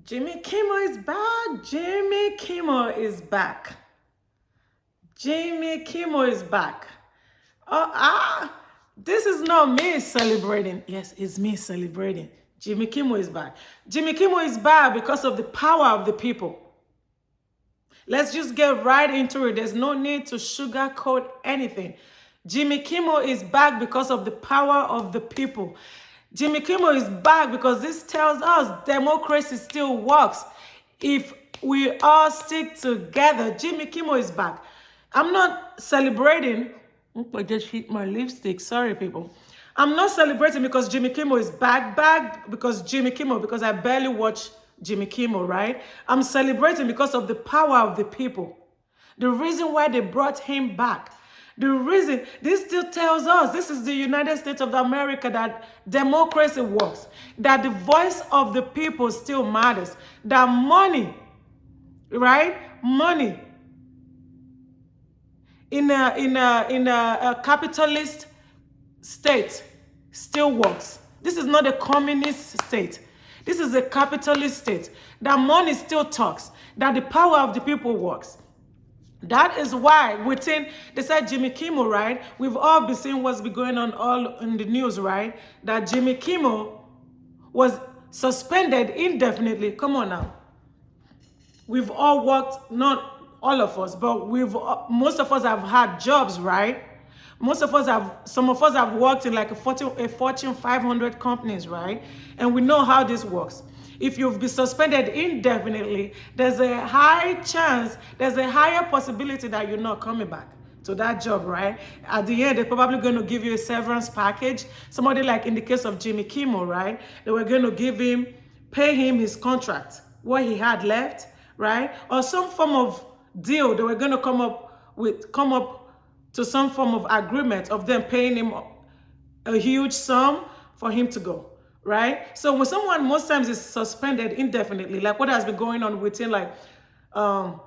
Jimmy Kimmel is back. Jimmy Kimmel is back. Jimmy Kimmel is back. This is not me celebrating. Yes, it's me celebrating. Jimmy Kimmel is back. Jimmy Kimmel is back because of the power of the people. Let's just get right into it. There's no need to sugarcoat anything. Jimmy Kimmel is back because of the power of the people. Jimmy Kimmel is back because this tells us democracy still works if we all stick together. Jimmy Kimmel is back. I'm not celebrating. I just hit my lipstick. Sorry, people. I'm not celebrating because Jimmy Kimmel is back because I barely watch Jimmy Kimmel, right? I'm celebrating because of the power of the people. The reason why they brought him back. The reason, this still tells us, this is the United States of America, that democracy works, that the voice of the people still matters, that money, right? Money in a capitalist state still works. This is not a communist state. This is a capitalist state. That money still talks, that the power of the people works. That is why within, they said Jimmy Kimmel, right? We've all been seeing what's been going on all in the news, right? That Jimmy Kimmel was suspended indefinitely. Come on now. We've all worked, not all of us, but most of us have had jobs, right? Some of us have worked in like a Fortune 500 companies, right? And we know how this works. If you've been suspended indefinitely, there's a high chance, there's a higher possibility that you're not coming back to that job, right? At the end, they're probably going to give you a severance package. Somebody like in the case of Jimmy Kimmel, right? They were going to pay him his contract, what he had left, right? Or some form of deal. They were going to come up to some form of agreement of them paying him a huge sum for him to go. Right? So when someone most times is suspended indefinitely, like what has been going on within like about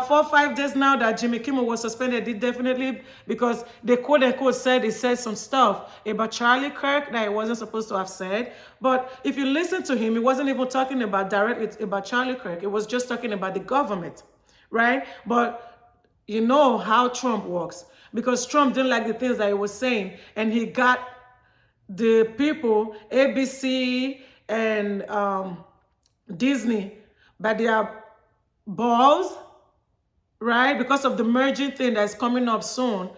4 or 5 days now that Jimmy Kimmel was suspended indefinitely because they quote unquote he said some stuff about Charlie Kirk that he wasn't supposed to have said. But if you listen to him, he wasn't even talking directly about Charlie Kirk. It was just talking about the government, right? But you know how Trump works, because Trump didn't like the things that he was saying, and he got the people, ABC and Disney, by their balls, right? Because of the merging thing that's coming up soon,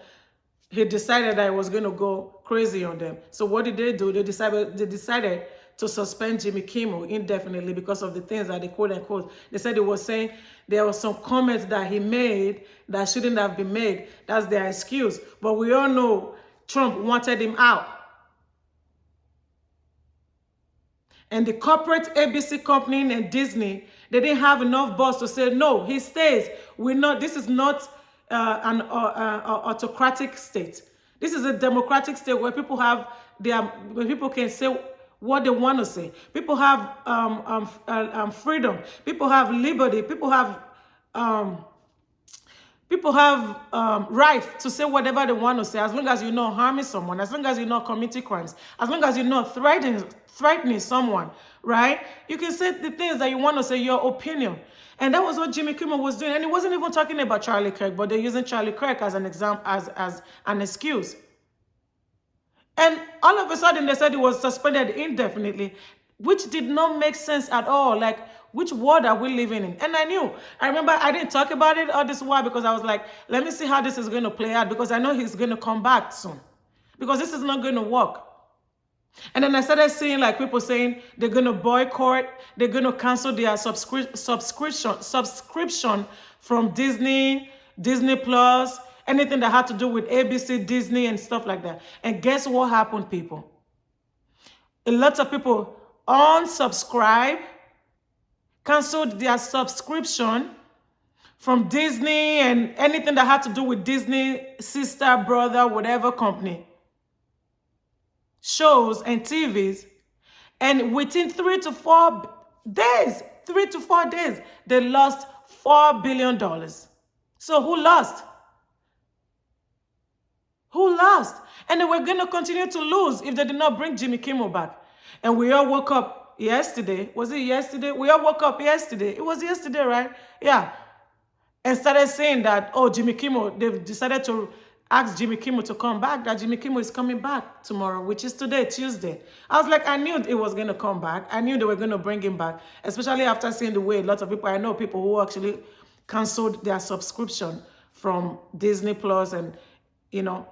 he decided that he was going to go crazy on them. So what did they do? They decided to suspend Jimmy Kimmel indefinitely because of the things that they quote unquote. They said it was saying there were some comments that he made that shouldn't have been made. That's their excuse. But we all know Trump wanted him out. And the corporate ABC company and Disney, they didn't have enough balls to say, no, he stays. This is not an autocratic state. This is a democratic state where people can say what they want to say. People have freedom. People have liberty. People have right to say whatever they want to say, as long as you're not harming someone, as long as you're not committing crimes, as long as you're not threatening someone, right? You can say the things that you want to say, your opinion. And that was what Jimmy Kimmel was doing. And he wasn't even talking about Charlie Kirk, but they're using Charlie Kirk as an example, as an excuse. And all of a sudden, they said he was suspended indefinitely, which did not make sense at all. Like, which world are we living in? And I remember I didn't talk about it all this while because I was like, let me see how this is going to play out, because I know he's going to come back soon, because this is not going to work. And then I started seeing like people saying they're going to boycott, they're going to cancel their subscription from Disney Plus, anything that had to do with ABC, Disney and stuff like that. And guess what happened, people? A lot of people unsubscribe, canceled their subscription from Disney and anything that had to do with Disney, sister, brother, whatever company, shows and TVs. And within 3 to 4 days, they lost $4 billion. So who lost? Who lost? And they were going to continue to lose if they did not bring Jimmy Kimmel back. And we all woke up up yesterday. Was it yesterday? We all woke up yesterday. It was yesterday, right? Yeah. And started saying that, oh, Jimmy Kimmel, they've decided to ask Jimmy Kimmel to come back, that Jimmy Kimmel is coming back tomorrow, which is today, Tuesday. I was like, I knew it was going to come back. I knew they were going to bring him back, especially after seeing the way a lot of people, I know people who actually canceled their subscription from Disney Plus and, you know,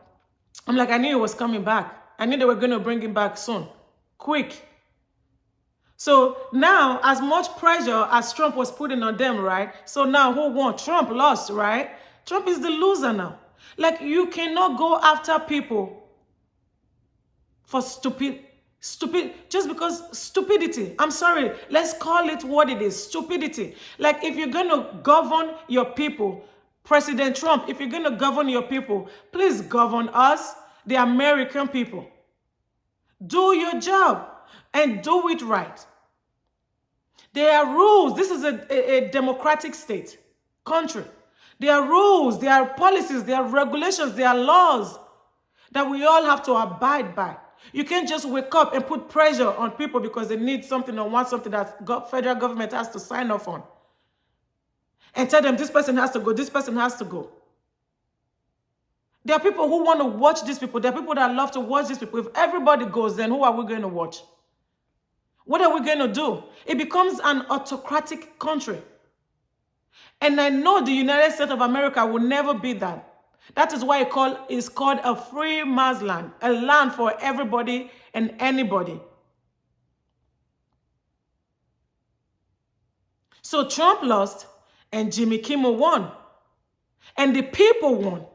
I'm like, I knew he was coming back. I knew they were going to bring him back soon. Quick. So now, as much pressure as Trump was putting on them, right? So now who won? Trump lost, right? Trump is the loser now. Like, you cannot go after people for stupid, just because stupidity. I'm sorry. Let's call it what it is. Stupidity. Like, if you're going to govern your people, President Trump, if you're going to govern your people, please govern us, the American people. Do your job and do it right. There are rules. This is a democratic state, country. There are rules, there are policies, there are regulations, there are laws that we all have to abide by. You can't just wake up and put pressure on people because they need something or want something that federal government has to sign off on. And tell them this person has to go, this person has to go. There are people who want to watch these people. There are people that love to watch these people. If everybody goes, then who are we going to watch? What are we going to do? It becomes an autocratic country. And I know the United States of America will never be that. That is why it's called a free man's land, a land for everybody and anybody. So Trump lost and Jimmy Kimmel won. And the people won.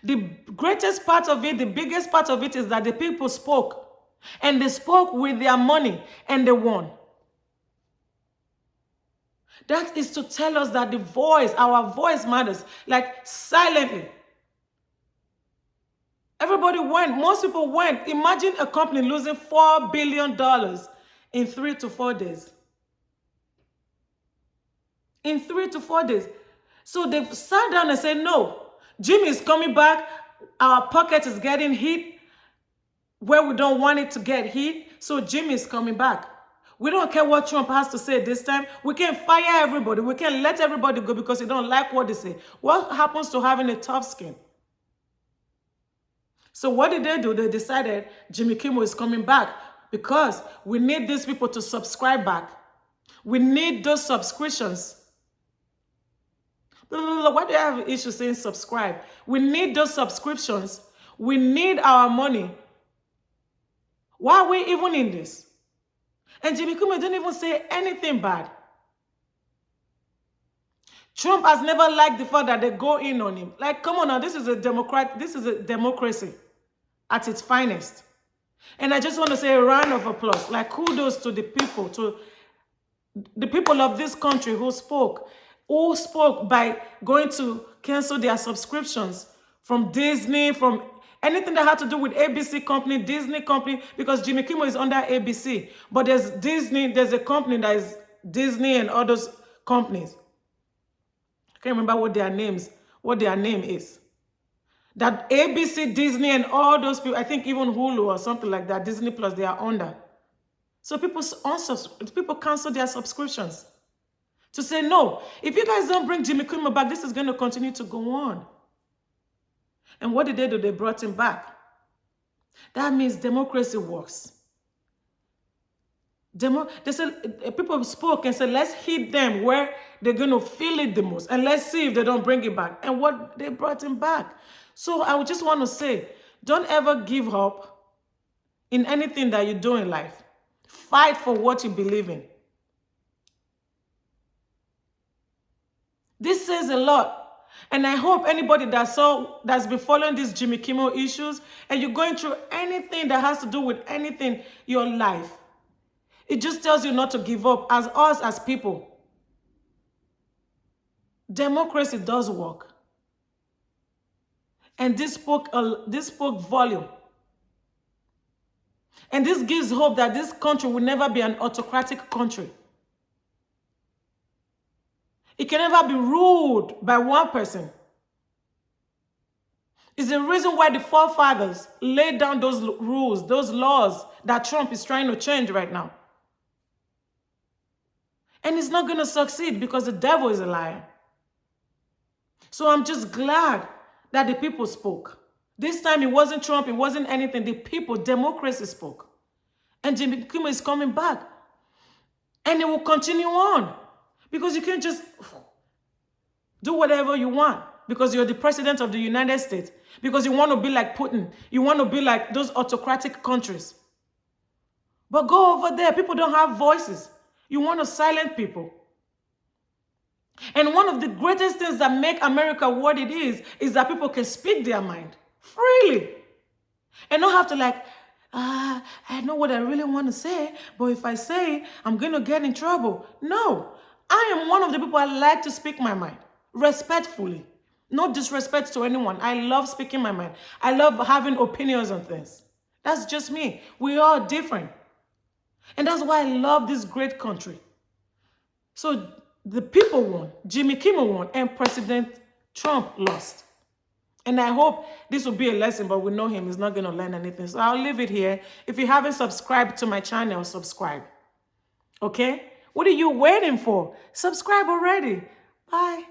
The greatest part of it, the biggest part of it is that the people spoke. And they spoke with their money and they won. That is to tell us that our voice matters. Like, silently. Everybody went. Most people went. Imagine a company losing $4 billion in 3 to 4 days. In 3 to 4 days. So they've sat down and said, no, Jimmy is coming back. Our pocket is getting hit where we don't want it to get hit. So Jimmy is coming back. We don't care what Trump has to say this time. We can't fire everybody. We can't let everybody go because we don't like what they say. What happens to having a tough skin? So what did they do? They decided Jimmy Kimmel is coming back because we need these people to subscribe back. We need those subscriptions. Why do you have issues saying subscribe? We need those subscriptions. We need our money. Why are we even in this? And Jimmy Kimmel didn't even say anything bad. Trump has never liked the fact that they go in on him. Like, come on now, this is a democracy at its finest. And I just want to say a round of applause. Like, kudos to the people of this country who spoke by going to cancel their subscriptions from Disney, from anything that had to do with ABC company, Disney company, because Jimmy Kimmel is under ABC. But there's Disney, there's a company that is Disney and all those companies. I can't remember what their name is. That ABC, Disney, and all those people, I think even Hulu or something like that, Disney Plus, they are under. So people cancel their subscriptions. To say, no, if you guys don't bring Jimmy Kimmel back, this is going to continue to go on. And what did they do? They brought him back. That means democracy works. They said, people spoke and said, let's hit them where they're going to feel it the most. And let's see if they don't bring it back. And what they brought him back. So I would just want to say, don't ever give up in anything that you do in life. Fight for what you believe in. This says a lot. And I hope anybody that's been following these Jimmy Kimmel issues and you're going through anything that has to do with anything, your life, it just tells you not to give up as us as people. Democracy does work. And this spoke volume. And this gives hope that this country will never be an autocratic country. It can never be ruled by one person. It's the reason why the forefathers laid down those rules, those laws that Trump is trying to change right now. And it's not going to succeed because the devil is a liar. So I'm just glad that the people spoke. This time it wasn't Trump, it wasn't anything. The people, democracy spoke. And Jimmy Kimmel is coming back. And it will continue on. Because you can't just do whatever you want. Because you're the president of the United States. Because you want to be like Putin. You want to be like those autocratic countries. But go over there. People don't have voices. You want to silence people. And one of the greatest things that make America what it is that people can speak their mind freely. And not have to like, I know what I really want to say, but if I say, I'm going to get in trouble. No, I am one of the people I like to speak my mind, respectfully. No disrespect to anyone. I love speaking my mind. I love having opinions on things. That's just me. We are different. And that's why I love this great country. So the people won, Jimmy Kimmel won, and President Trump lost. And I hope this will be a lesson, but we know him. He's not going to learn anything. So I'll leave it here. If you haven't subscribed to my channel, subscribe. Okay? What are you waiting for? Subscribe already. Bye.